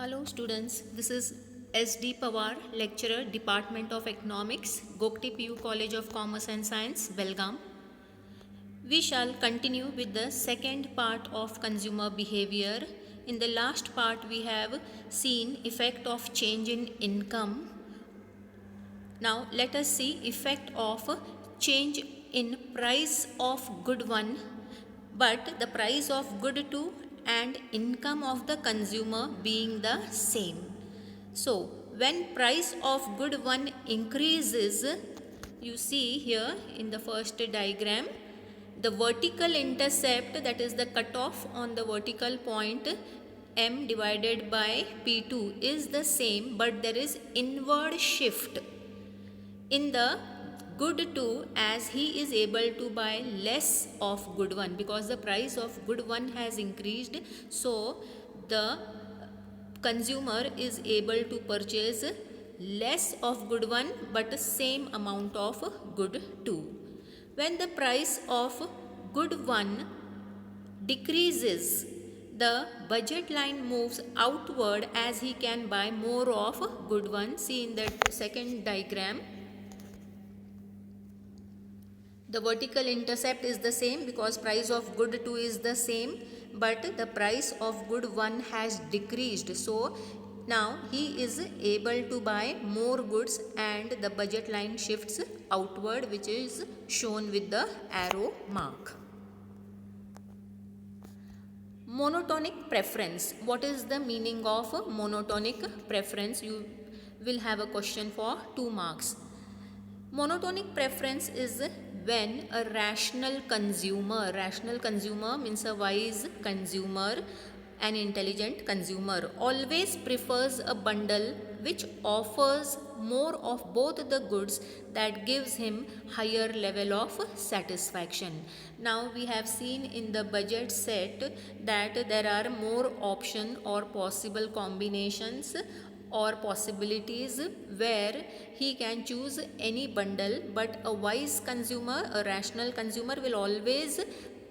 Hello students, this is SD Pawar, lecturer, Department of Economics, Gokte PU College of Commerce and Science, Belgaum. We shall continue with the second part of consumer behavior. In the last part we have seen effect of change in income. Now let us see effect of change in price of good one, but the price of good two and income of the consumer being the same. So when price of good one increases, you see here in the first diagram, the vertical intercept, that is the cutoff on the vertical point m divided by p2 is the same, but there is inward shift in the good 2 as he is able to buy less of good 1 because the price of good 1 has increased. So the consumer is able to purchase less of good 1 but same amount of good 2. When the price of good 1 decreases, the budget line moves outward as he can buy more of good 1. See in the second diagram, the vertical intercept is the same because price of good 2 is the same, but the price of good 1 has decreased. So now he is able to buy more goods and the budget line shifts outward, which is shown with the arrow mark. Monotonic preference. What is the meaning of monotonic preference? You will have a question for 2 marks. Monotonic preference is when a rational consumer means a wise consumer, an intelligent consumer, always prefers a bundle which offers more of both the goods, that gives him higher level of satisfaction. Now we have seen in the budget set that there are more option or possible combinations or possibilities where he can choose any bundle, but a wise consumer, a rational consumer will always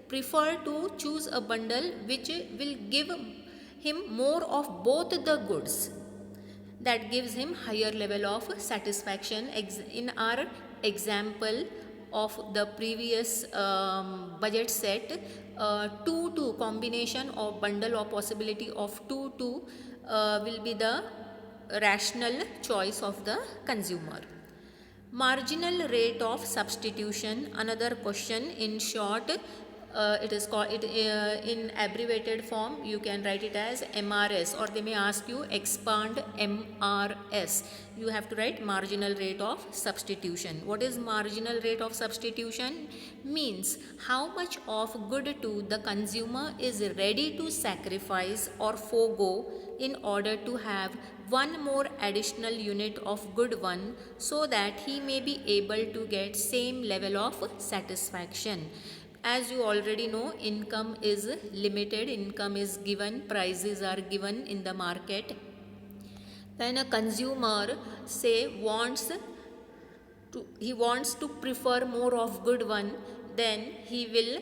prefer to choose a bundle which will give him more of both the goods, that gives him higher level of satisfaction. In our example of the previous budget set, 2 combination or bundle or possibility of 2 will be the rational choice of the consumer. Marginal rate of substitution, another question. In short, it is called in abbreviated form you can write it as MRS, or they may ask you expand MRS. You have to write marginal rate of substitution. What is marginal rate of substitution? Means how much of good to the consumer is ready to sacrifice or forego in order to have one more additional unit of good one, so that he may be able to get same level of satisfaction. As you already know, income is limited, income is given, prices are given in the market. When a consumer wants to prefer more of good one, then he will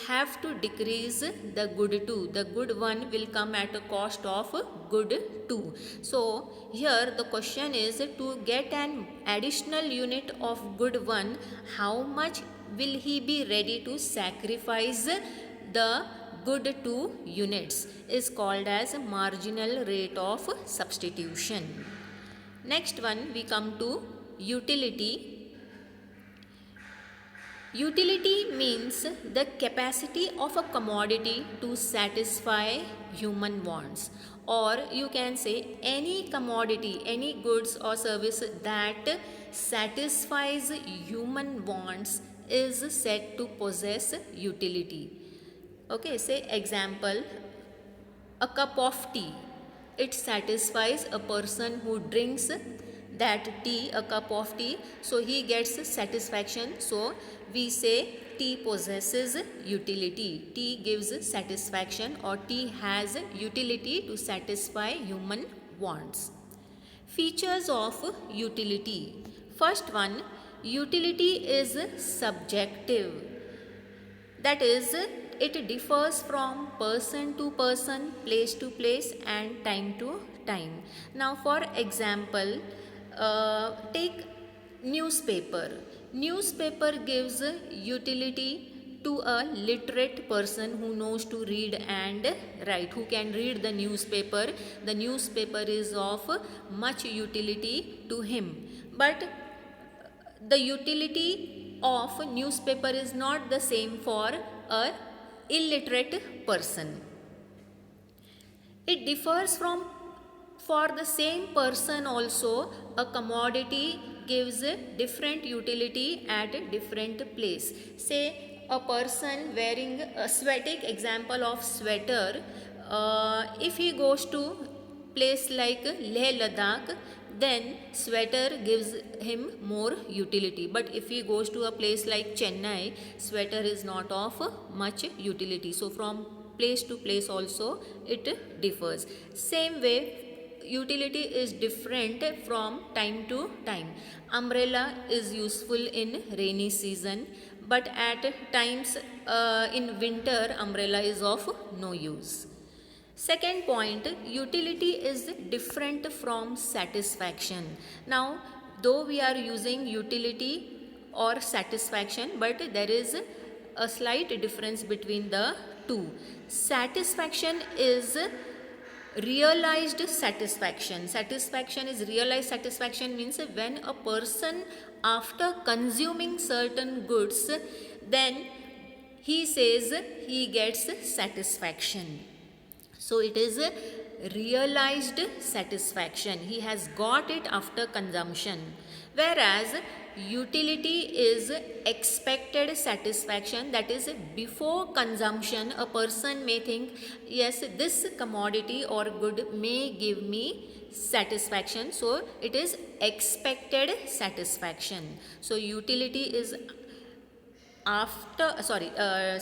have to decrease the good 2. The good 1 will come at a cost of good 2. So here the question is, to get an additional unit of good 1, how much will he be ready to sacrifice the good 2 units, is called as marginal rate of substitution. Next one, we come to utility. Utility means the capacity of a commodity to satisfy human wants, or you can say any commodity, any goods or service that satisfies human wants is said to possess utility. Okay, say example, a cup of tea. It satisfies a person who drinks that tea, a cup of tea, so he gets satisfaction. So we say tea possesses utility. Tea gives satisfaction, or tea has utility to satisfy human wants. Features of utility. First one, utility is subjective. That is, it differs from person to person, place to place, and time to time. Now, for example, take newspaper. Newspaper gives utility to a literate person who knows to read and write, who can read the newspaper. The newspaper is of much utility to him. But the utility of newspaper is not the same for a illiterate person. It differs from, for the same person also, a commodity gives a different utility at a different place. Say a person wearing a take example of sweater, if he goes to place like Leh Ladakh, then sweater gives him more utility. But if he goes to a place like Chennai, sweater is not of much utility. So from place to place also it differs. Same way, utility is different from time to time. Umbrella is useful in rainy season, but at times in winter umbrella is of no use. Second point, utility is different from satisfaction. Now, though we are using utility or satisfaction, but there is a slight difference between the two. Satisfaction is realized satisfaction. Satisfaction is realized satisfaction means when a person after consuming certain goods, then he says he gets satisfaction. So it is a realized satisfaction. He has got it after consumption. Whereas utility is expected satisfaction, that is before consumption a person may think, yes, this commodity or good may give me satisfaction. So it is expected satisfaction. So utility is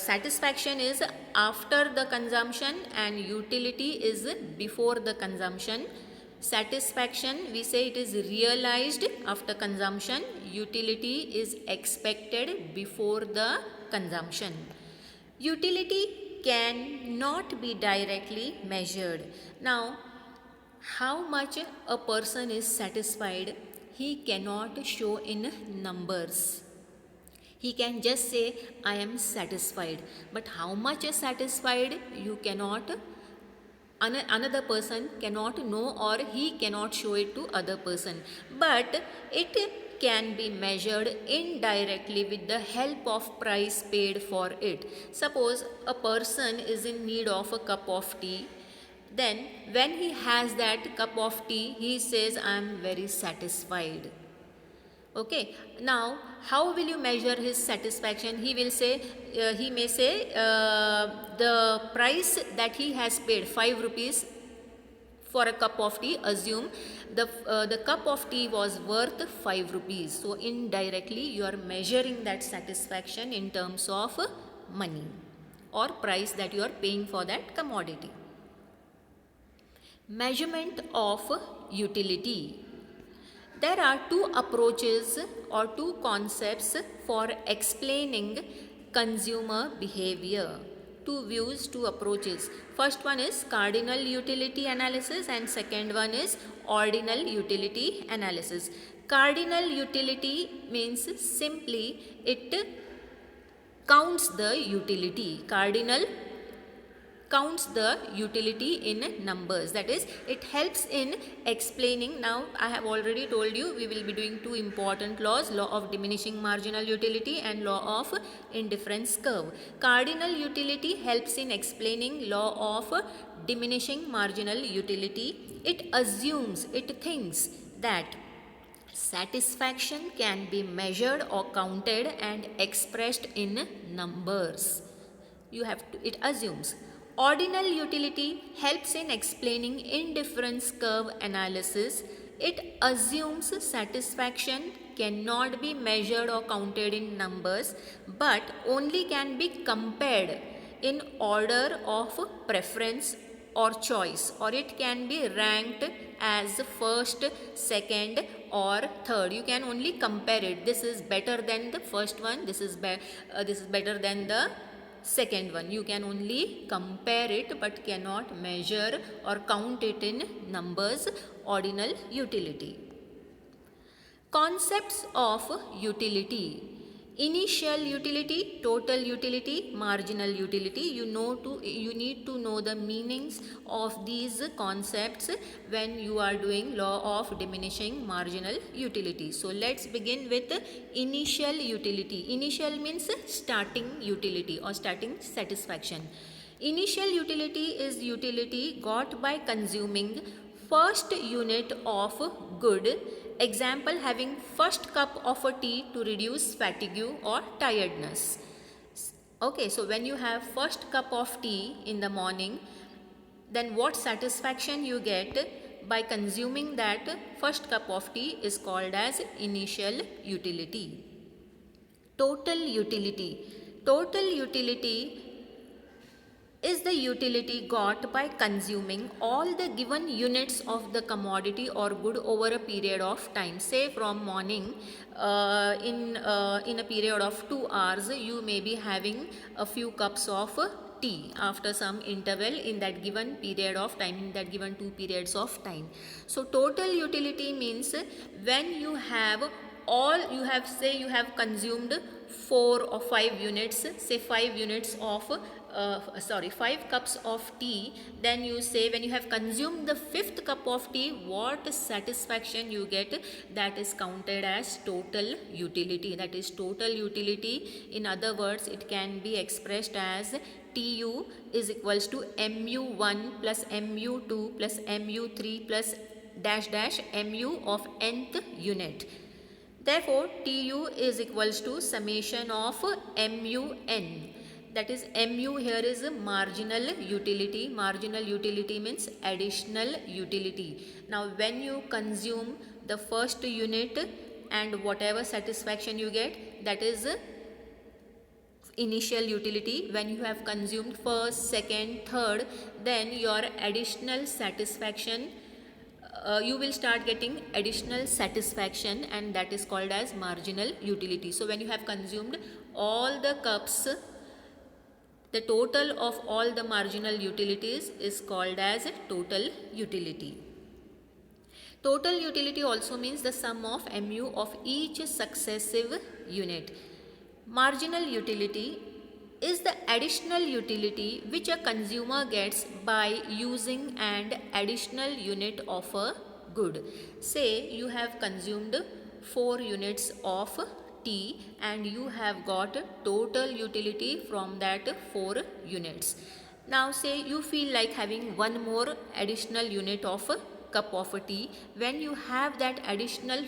satisfaction is after the consumption and utility is before the consumption. Satisfaction, we say it is realized after consumption. Utility is expected before the consumption. Utility can not be directly measured. Now, how much a person is satisfied, he cannot show in numbers. He can just say, I am satisfied. But how much is satisfied, you cannot, another person cannot know, or he cannot show it to other person. But it can be measured indirectly with the help of price paid for it. Suppose a person is in need of a cup of tea. Then when he has that cup of tea, he says, I am very satisfied. Okay, now how will you measure his satisfaction? He will say, he may say the price that he has paid, 5 rupees for a cup of tea. Assume the cup of tea was worth 5 rupees. So indirectly you are measuring that satisfaction in terms of money or price that you are paying for that commodity. Measurement of utility. There are two approaches or two concepts for explaining consumer behavior. Two views, two approaches. First one is cardinal utility analysis and second one is ordinal utility analysis. Cardinal utility means simply it counts the utility. Cardinal counts the utility in numbers. That is, it helps in explaining. Now I have already told you we will be doing two important laws, law of diminishing marginal utility and law of indifference curve. Cardinal utility helps in explaining law of diminishing marginal utility. It assumes, it thinks that satisfaction can be measured or counted and expressed in numbers. You have to, it assumes. Ordinal utility helps in explaining indifference curve analysis. It assumes satisfaction cannot be measured or counted in numbers, but only can be compared in order of preference or choice, or it can be ranked as first, second or third. You can only compare it. This is better than the first one, this is better than the second one. You can only compare it but cannot measure or count it in numbers, ordinal utility. Concepts of utility. Initial utility, total utility, marginal utility. You need to know the meanings of these concepts when you are doing law of diminishing marginal utility. So let's begin with initial utility. Initial means starting utility or starting satisfaction. Initial utility is utility got by consuming first unit of good. Example, having first cup of a tea to reduce fatigue or tiredness. Okay, so when you have first cup of tea in the morning, then what satisfaction you get by consuming that first cup of tea is called as initial utility. Total utility. Total utility is the utility got by consuming all the given units of the commodity or good over a period of time. Say from morning, in a period of 2 hours, you may be having a few cups of tea after some interval in that given period of time, in that given 2 periods of time. So total utility means when you have all, you have, say you have consumed 4 or 5 units, say 5 units of 5 cups of tea, then you say when you have consumed the 5th cup of tea, what satisfaction you get, that is counted as total utility. That is total utility. In other words, it can be expressed as Tu is equals to mu1 plus mu2 plus mu3 plus dash dash mu of nth unit. Therefore, Tu is equals to summation of mun. That is, mu here is marginal utility. Marginal utility means additional utility. Now when you consume the first unit and whatever satisfaction you get, that is initial utility. When you have consumed first, second, third, then your additional satisfaction, you will start getting additional satisfaction, and that is called as marginal utility. So when you have consumed all the cups, the total of all the marginal utilities is called as total utility. Total utility also means the sum of mu of each successive unit. Marginal utility is the additional utility which a consumer gets by using an additional unit of a good. Say you have consumed 4 units of tea and you have got total utility from that 4 units. Now say you feel like having one more additional unit of a cup of tea. When you have that additional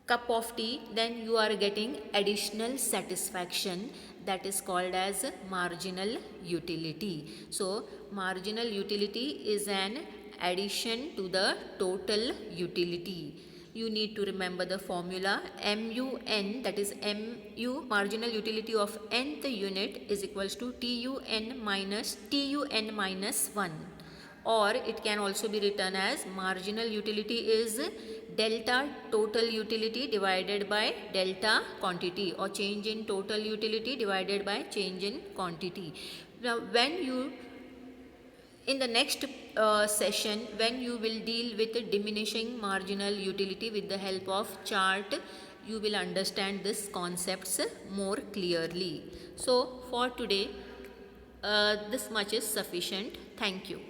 cup of tea, then you are getting additional satisfaction, that is called as marginal utility. So marginal utility is an addition to the total utility. You need to remember the formula mun, that is mu marginal utility of nth unit is equals to tun minus 1, or it can also be written as marginal utility is delta total utility divided by delta quantity, or change in total utility divided by change in quantity. Now when you, in the next session, when you will deal with diminishing marginal utility with the help of chart, you will understand these concepts more clearly. So for today, this much is sufficient. Thank you.